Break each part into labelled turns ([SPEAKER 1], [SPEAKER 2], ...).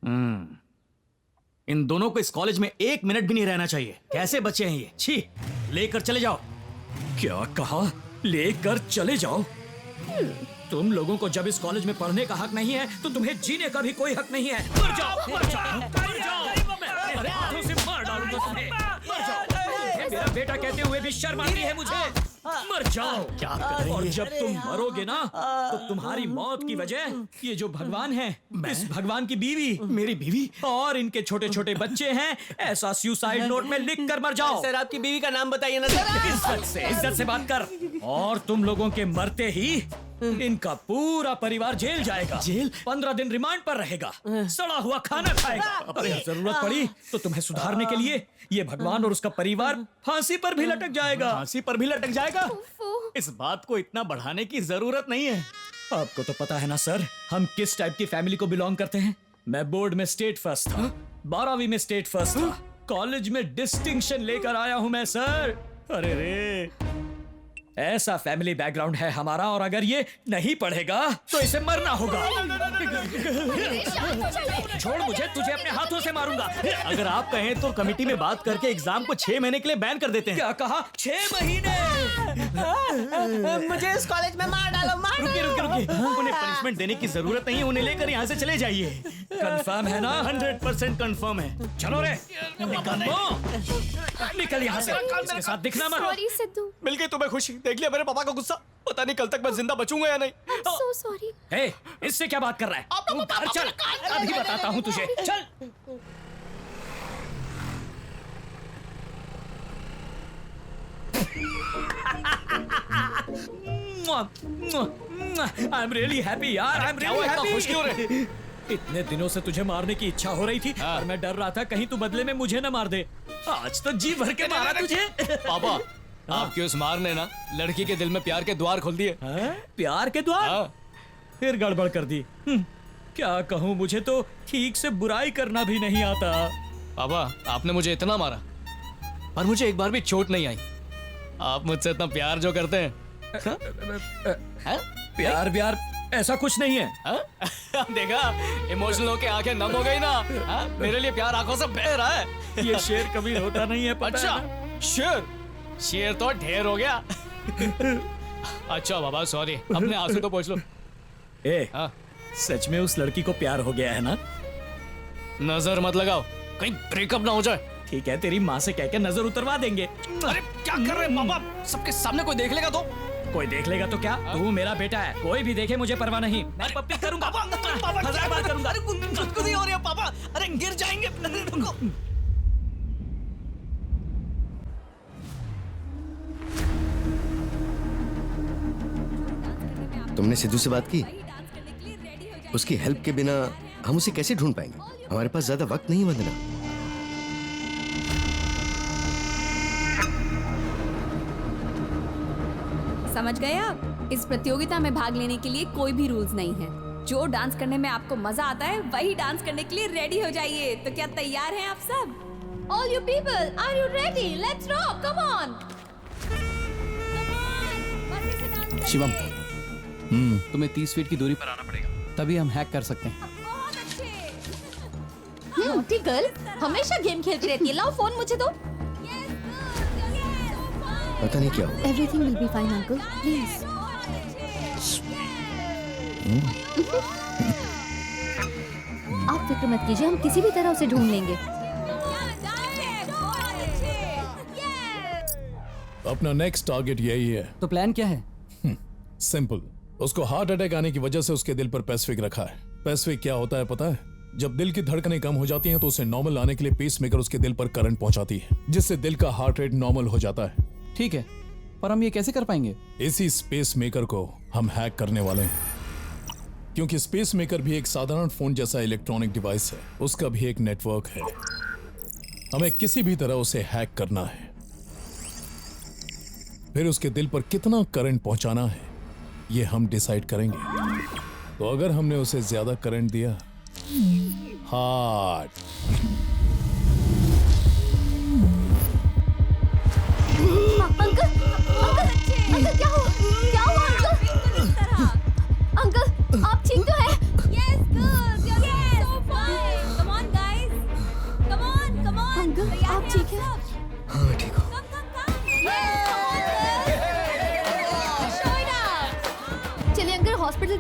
[SPEAKER 1] इन दोनों को इस कॉलेज में 1 मिनट भी नहीं रहना चाहिए। कैसे बच्चे हैं ये? छी, लेकर चले जाओ। क्या कहा? लेकर चले जाओ? तुम लोगों को जब इस कॉलेज में पढ़ने का हक नहीं है तो तुम्हें जीने का भी कोई हक नहीं है। मर जाओ, मर जाओ, मर जाओ। मैं अपने हाथों से मार डालूंगा तुम्हें। मर जाओ। मेरा बेटा कहते हुए भी शर्म आती है मुझे। मर जाओ। क्या करेंगे? और जब तुम मरोगे ना तो तुम्हारी मौत की वजह ये जो भगवान है, इस भगवान की बीवी, मेरी बीवी और इनके छोटे छोटे बच्चे हैं, ऐसा सुसाइड नोट में लिख कर मर जाओ।
[SPEAKER 2] सर आपकी बीवी का नाम बताइए ना सर।
[SPEAKER 1] इज्जत से बात कर। और तुम लोगों के मरते ही इनका पूरा परिवार जेल जाएगा। जेल? 15 दिन रिमांड पर रहेगा, सड़ा हुआ खाना खाएगा। अगर जरूरत पड़ी तो तुम्हें सुधारने के लिए ये भगवान और उसका परिवार फांसी पर भी लटक जाएगा। फांसी पर भी लटक जाएगा? इस बात को इतना बढ़ाने की जरूरत नहीं है। आपको तो पता है ना सर, हम किस टाइप की फैमिली को बिलोंग करते हैं। मैं बोर्ड में स्टेट फर्स्ट था, 12वीं में स्टेट फर्स्ट था, कॉलेज में डिस्टिंक्शन लेकर आया हूं मैं सर। अरे रे, ऐसा फैमिली बैकग्राउंड है हमारा, और अगर ये नहीं पढ़ेगा तो इसे मरना होगा। छोड़ मुझे, तुझे अपने हाथों से मारूंगा। अगर आप कहें तो कमेटी में बात करके एग्जाम को 6 महीने के लिए बैन कर देते हैं। क्या कहा? 6 महीने?
[SPEAKER 2] मुझे इस कॉलेज में मार डालो, मार
[SPEAKER 1] रुकिए रुकिए रुकिए, उन्हें पनिशमेंट देने की जरूरत नहीं है, उन्हें लेकर यहाँ से चले जाइए। कंफर्म है ना? 100% कंफर्म है। चलो रे, निकल यहाँ से, इसके साथ दिखना मत।
[SPEAKER 3] सॉरी सिद्धू।
[SPEAKER 2] मिल गई तुम्हें खुशी। देख लिया मेरे पापा का गुस्सा। पता नहीं कल तक मैं जिंदा बचूंगा या नहीं।
[SPEAKER 3] So sorry.
[SPEAKER 1] हे, इससे क्या बात कर रहा है? तू घर चल, अभी बताता हूँ तुझे। चल। आई एम रियली हैप्पी यार, आई एम रियली हैप्पी।
[SPEAKER 2] खुश क्यों रहे?
[SPEAKER 1] इतने दिनों से तुझे मारने की इच्छा हो रही थी और मैं डर रहा था कहीं तू बदले में मुझे न मार दे। आज तो जी भर के मारा तुझे।
[SPEAKER 2] पापा, आपके उस मार ने ना लड़की के दिल में प्यार के द्वार खोल दिए।
[SPEAKER 1] प्यार के द्वार? फिर गड़बड़ कर दी। क्या कहूँ, मुझे तो ठीक से बुराई करना भी नहीं आता।
[SPEAKER 2] पापा, आपने मुझे इतना मारा पर मुझे एक बार भी चोट नहीं आई। आप मुझसे इतना प्यार जो करते हैं।
[SPEAKER 1] प्यार व्यार ऐसा कुछ नहीं है।
[SPEAKER 2] देखा, इमोशनल होके आंखें नम हो गई ना। मेरे लिए प्यार आंखों से बह रहा है।
[SPEAKER 1] ये शेर कभी होता नहीं है, पता
[SPEAKER 2] अच्छा
[SPEAKER 1] है ना?
[SPEAKER 2] शेर तो ढेर हो गया। अच्छा बाबा, सॉरी, अपने आंसू तो पोंछ लो।
[SPEAKER 1] सच में उस लड़की को प्यार हो गया है ना?
[SPEAKER 2] नजर मत लगाओ, कहीं ब्रेकअप ना हो जाए।
[SPEAKER 1] ठीक है, तेरी माँ से कहकर नजर उतरवा देंगे।
[SPEAKER 2] अरे क्या कर रहे हैं पापा? सबके सामने कोई देख लेगा तो?
[SPEAKER 1] कोई देख लेगा तो क्या? तू मेरा बेटा है, कोई भी देखे मुझे परवाह नहीं। मैं पप्पी करूंगा, मजाक बात करूंगा।
[SPEAKER 2] अरे कुछ नहीं हो रही है पापा। अरे गिर जाएंगे। रुको।
[SPEAKER 4] तुमने सिद्धू से बात की? उसकी हेल्प के बिना हम उसे कैसे ढूंढ पाएंगे? हमारे पास ज्यादा वक्त नहीं वंदना।
[SPEAKER 5] समझ गए आप? इस प्रतियोगिता में भाग लेने के लिए कोई भी रूल्स नहीं है। जो डांस करने में आपको मजा आता है वही डांस करने के लिए रेडी हो जाइए। तो क्या तैयार हैं आप सब?
[SPEAKER 3] All you people, are you ready? Let's rock. Come on.
[SPEAKER 6] Shivam, तुम्हें 30 फीट की दूरी पर आना पड़ेगा, तभी हम हैक कर सकते हैं।
[SPEAKER 3] नॉटी गर्ल हमेशा गेम खेलती रहती है। लाओ फोन मुझे दो।
[SPEAKER 4] पता नहीं क्या हुआ।
[SPEAKER 3] Everything will be fine, uncle. Please. आप फिक्र मत कीजिए, हम किसी भी तरह उसे ढूंढ लेंगे।
[SPEAKER 7] अपना नेक्स्ट टारगेट यही है।
[SPEAKER 6] तो प्लान क्या है?
[SPEAKER 7] सिंपल, उसको हार्ट अटैक आने की वजह से उसके दिल पर पेसिफिक रखा है। पेसिफिक क्या होता है पता है? जब दिल की धड़कनें कम हो जाती हैं तो उसे नॉर्मल लाने के लिए पेसमेकर उसके दिल पर करंट पहुंचाती है, जिससे दिल का हार्ट रेट नॉर्मल हो जाता है।
[SPEAKER 6] ठीक है, पर हम ये कैसे कर पाएंगे?
[SPEAKER 7] इसी स्पेस मेकर को हम हैक करने वाले हैं, क्योंकि स्पेस मेकर भी एक साधारण फोन जैसा इलेक्ट्रॉनिक डिवाइस है, उसका भी एक नेटवर्क है। हमें किसी भी तरह उसे हैक करना है, फिर उसके दिल पर कितना करंट पहुंचाना है ये हम डिसाइड करेंगे। तो अगर हमने उसे ज्यादा करंट दिया, हार्ट
[SPEAKER 3] अंकल क्या हुआ? क्या हुआ अंकल? अंकल आप ठीक तो हैं? Yes, good. You're so fine.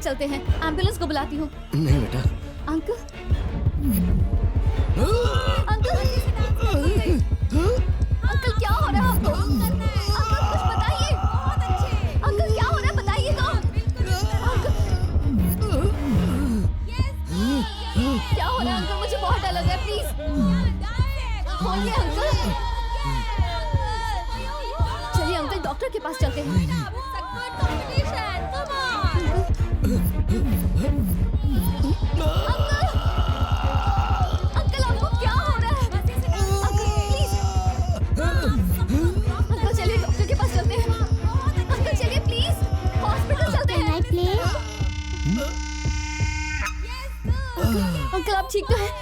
[SPEAKER 3] चलते हैं, एम्बुलेंस को बुलाती हूँ।
[SPEAKER 4] नहीं बेटा।
[SPEAKER 3] अंकल अंकल अंकल क्या हो रहा है आपको? अंकल कुछ बताइए। अंकल क्या हो रहा है बताइए तो। क्या हो रहा है अंकल? मुझे बहुत डर लग रहा है, प्लीज बोलिए अंकल। चलिए अंकल डॉक्टर के पास चलते हैं। अंकल आपको क्या हो रहा है? अंकल प्लीज अंकल चलिए डॉक्टर के पास चलते हैं। अंकल चलिए प्लीज हॉस्पिटल चलते हैं। अंकल आप ठीक तो हैं?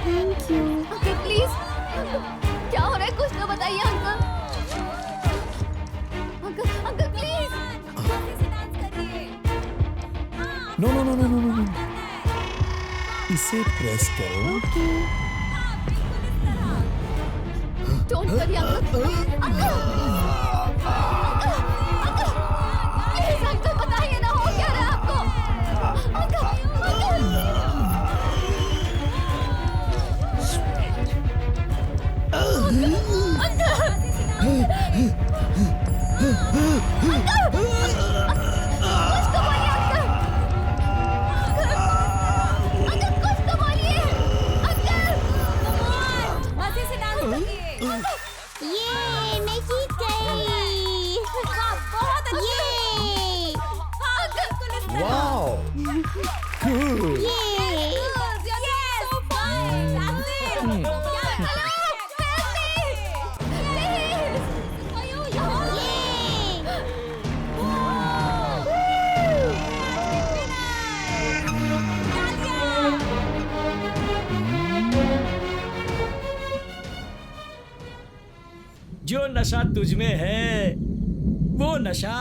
[SPEAKER 3] Thank you. अंकल प्लीज क्या हो रहा है कुछ तो बताइए uncle. Uncle uncle please.
[SPEAKER 7] No no no no no no, इसे प्रेस करो।
[SPEAKER 3] Don't worry uncle. Uncle uncle please uncle बताइए ना हो क्या रहा है आपको। अंकल
[SPEAKER 8] ये मैं जीत गई।
[SPEAKER 5] बहुत
[SPEAKER 4] वाओ
[SPEAKER 1] जो नशा तुझमें है वो नशा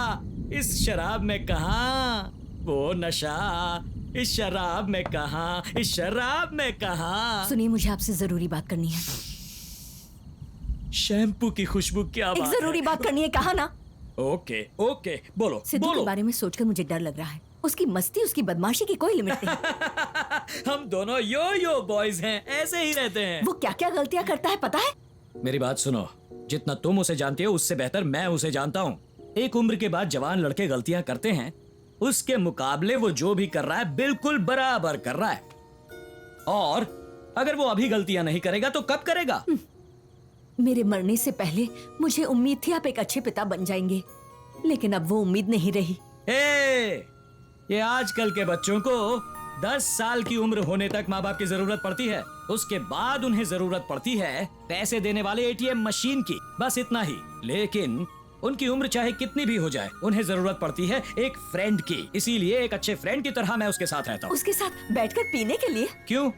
[SPEAKER 1] इस शराब में कहाँ, वो नशा इस शराब में कहाँ, इस शराब में कहाँ।
[SPEAKER 9] सुनिए मुझे आपसे जरूरी बात करनी है।
[SPEAKER 1] शैम्पू की खुशबू क्या
[SPEAKER 9] एक
[SPEAKER 1] बात
[SPEAKER 9] जरूरी
[SPEAKER 1] है?
[SPEAKER 9] बात करनी है, कहा ना।
[SPEAKER 1] ओके ओके बोलो
[SPEAKER 9] सिद्धू के
[SPEAKER 1] बोलो।
[SPEAKER 9] बारे में सोचकर मुझे डर लग रहा है। उसकी मस्ती उसकी बदमाशी की कोई लिमिट नहीं।
[SPEAKER 1] हम दोनों यो बॉयज हैं, ऐसे ही रहते हैं।
[SPEAKER 9] वो क्या क्या गलतियां करता है पता है?
[SPEAKER 1] मेरी बात सुनो, जितना तुम उसे जानती हो उससे बेहतर मैं उसे जानता हूँ। एक उम्र के बाद जवान लड़के गलतियां करते हैं, उसके मुकाबले वो जो भी कर रहा है बिल्कुल बराबर कर रहा है। और अगर वो अभी गलतियां नहीं करेगा तो कब करेगा?
[SPEAKER 9] मेरे मरने से पहले मुझे उम्मीद थी आप एक अच्छे पिता बन जाएंगे, लेकिन अब वो उम्मीद नहीं रही।
[SPEAKER 1] ये आजकल के बच्चों को 10 साल की उम्र होने तक माँ बाप की जरूरत पड़ती है, उसके बाद उन्हें जरूरत पड़ती है पैसे देने वाले एटीएम मशीन की, बस इतना ही। लेकिन उनकी उम्र चाहे कितनी भी हो जाए, उन्हें जरूरत पड़ती है एक फ्रेंड की। इसीलिए एक अच्छे फ्रेंड की तरह मैं उसके साथ रहता हूँ।
[SPEAKER 9] उसके साथ बैठकर पीने के लिए?
[SPEAKER 1] क्यों,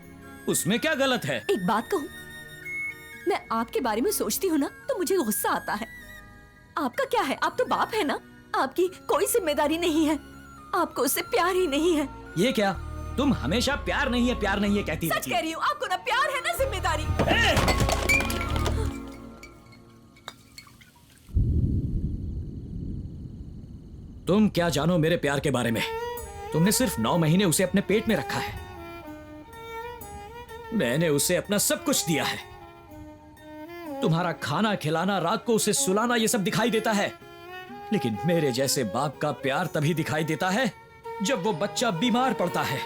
[SPEAKER 1] उसमें क्या गलत है?
[SPEAKER 9] एक बात कहूँ, मैं आपके बारे में सोचती हूँ ना तो मुझे गुस्सा आता है। आपका क्या है, आप तो बाप है ना, आपकी कोई जिम्मेदारी नहीं है, आपको उससे प्यार ही नहीं है।
[SPEAKER 1] ये क्या, तुम हमेशा प्यार नहीं है कहती
[SPEAKER 9] सच
[SPEAKER 1] रहती
[SPEAKER 9] कह रही हूँ, आपको ना प्यार है ना जिम्मेदारी।
[SPEAKER 1] तुम क्या जानो मेरे प्यार के बारे में? तुमने सिर्फ 9 महीने उसे अपने पेट में रखा है, मैंने उसे अपना सब कुछ दिया है। तुम्हारा खाना खिलाना, रात को उसे सुलाना, ये सब दिखाई देता है, लेकिन मेरे जैसे बाप का प्यार तभी दिखाई देता है जब वो बच्चा बीमार पड़ता है।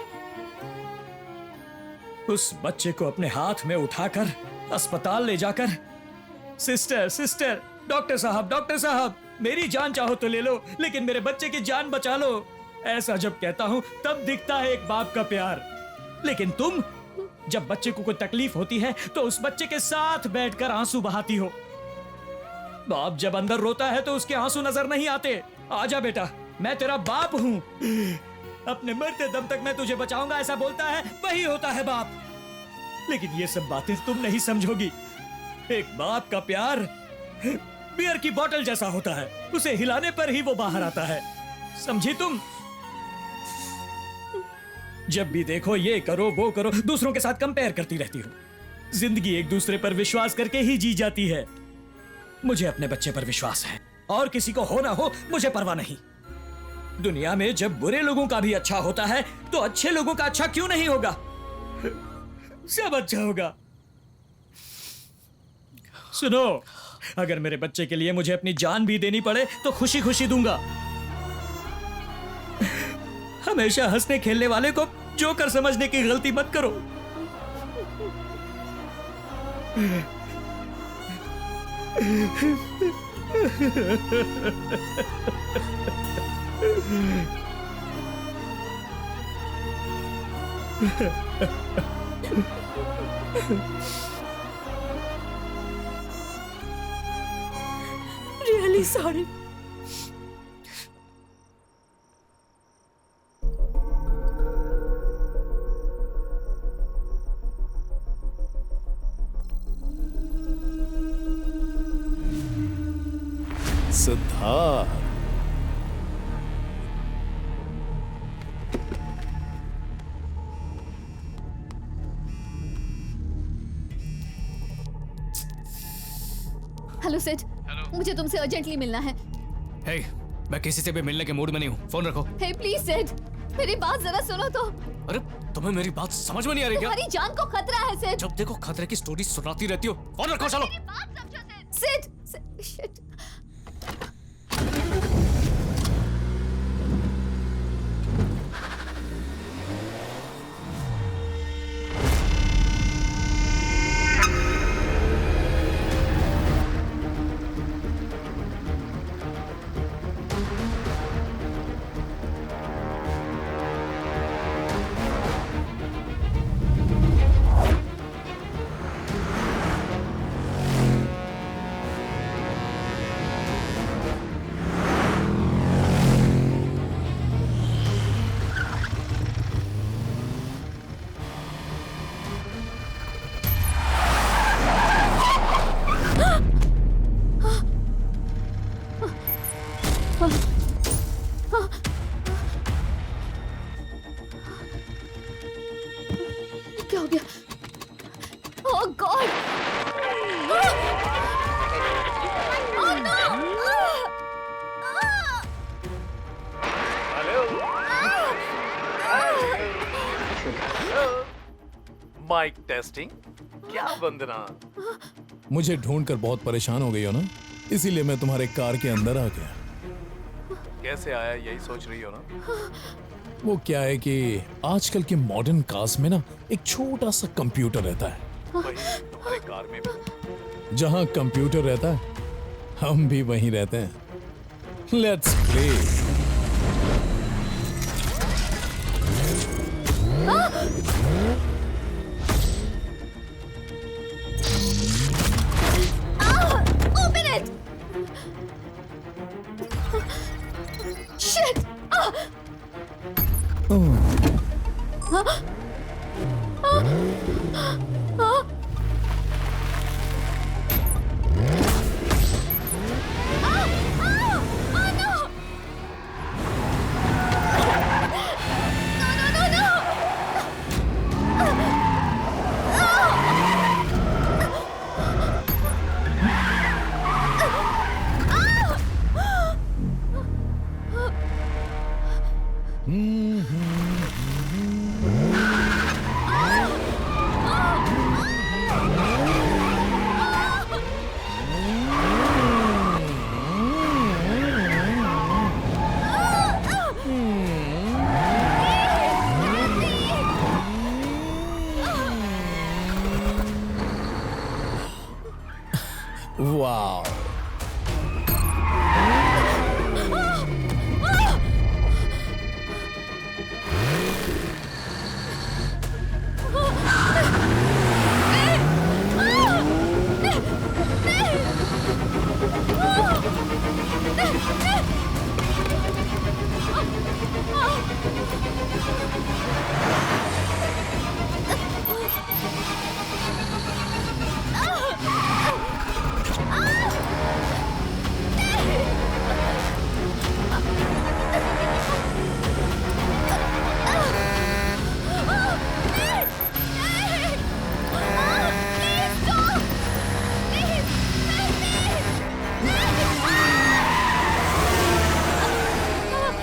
[SPEAKER 1] उस बच्चे को अपने हाथ में उठाकर अस्पताल ले जाकर, सिस्टर, डॉक्टर साहब, मेरी जान चाहो तो ले लो, लेकिन मेरे बच्चे की जान बचा लो, ऐसा जब कहता हूं तब दिखता है एक बाप का प्यार। लेकिन तुम, जब बच्चे को कोई तकलीफ होती है तो उस बच्चे के साथ बैठकर आंसू बहाती हो। बाप जब अंदर रोता है तो उसके आंसू नजर नहीं आते। आजा बेटा, मैं तेरा बाप हूं, अपने मरते दम तक मैं तुझे बचाऊंगा, ऐसा बोलता है, वही होता है बाप। लेकिन ये सब बातें तुम नहीं समझोगी। एक बाप का प्यार बियर की बोतल जैसा होता है, उसे हिलाने पर ही वो बाहर आता है, समझी तुम? जब भी देखो ये करो वो करो, दूसरों के साथ कंपेयर करती रहती हो। जिंदगी एक दूसरे पर विश्वास करके ही जी जाती है। मुझे अपने बच्चे पर विश्वास है, और किसी को हो ना हो मुझे परवाह नहीं। दुनिया में जब बुरे लोगों का भी अच्छा होता है तो अच्छे लोगों का अच्छा क्यों नहीं होगा? सब अच्छा होगा। सुनो, अगर मेरे बच्चे के लिए मुझे अपनी जान भी देनी पड़े तो खुशी खुशी दूंगा। हमेशा हंसने खेलने वाले को जोकर समझने की गलती मत करो।
[SPEAKER 9] Really sorry.
[SPEAKER 7] Siddharth,
[SPEAKER 3] hello Sid, मुझे तुमसे अर्जेंटली मिलना है।
[SPEAKER 2] हे, मैं किसी से भी मिलने के मूड में नहीं हूँ। फोन रखो।
[SPEAKER 3] हे प्लीज सिड, मेरी बात जरा सुनो तो।
[SPEAKER 2] अरे तुम्हें मेरी बात समझ में नहीं आ रही क्या?
[SPEAKER 3] तुम्हारी जान को खतरा है सिड।
[SPEAKER 2] जब देखो खतरे की स्टोरी सुनाती रहती हो। फोन रखो, चलो।
[SPEAKER 3] मेरी बात समझो सिड। सिड, शिट। क्या हो गया? Oh God! Oh no!
[SPEAKER 7] Mike testing. क्या वंदना, मुझे ढूंढकर बहुत परेशान हो गई हो ना, इसीलिए मैं तुम्हारे कार के अंदर आ गया। कैसे आया यही सोच रही हो ना? वो क्या है कि आजकल के मॉडर्न कार्स में ना एक छोटा सा कंप्यूटर रहता है। वही तुम्हारे कार में भी। जहां कंप्यूटर रहता है हम भी वहीं रहते हैं। Let's play.
[SPEAKER 3] Open it! Shit!
[SPEAKER 7] वाह,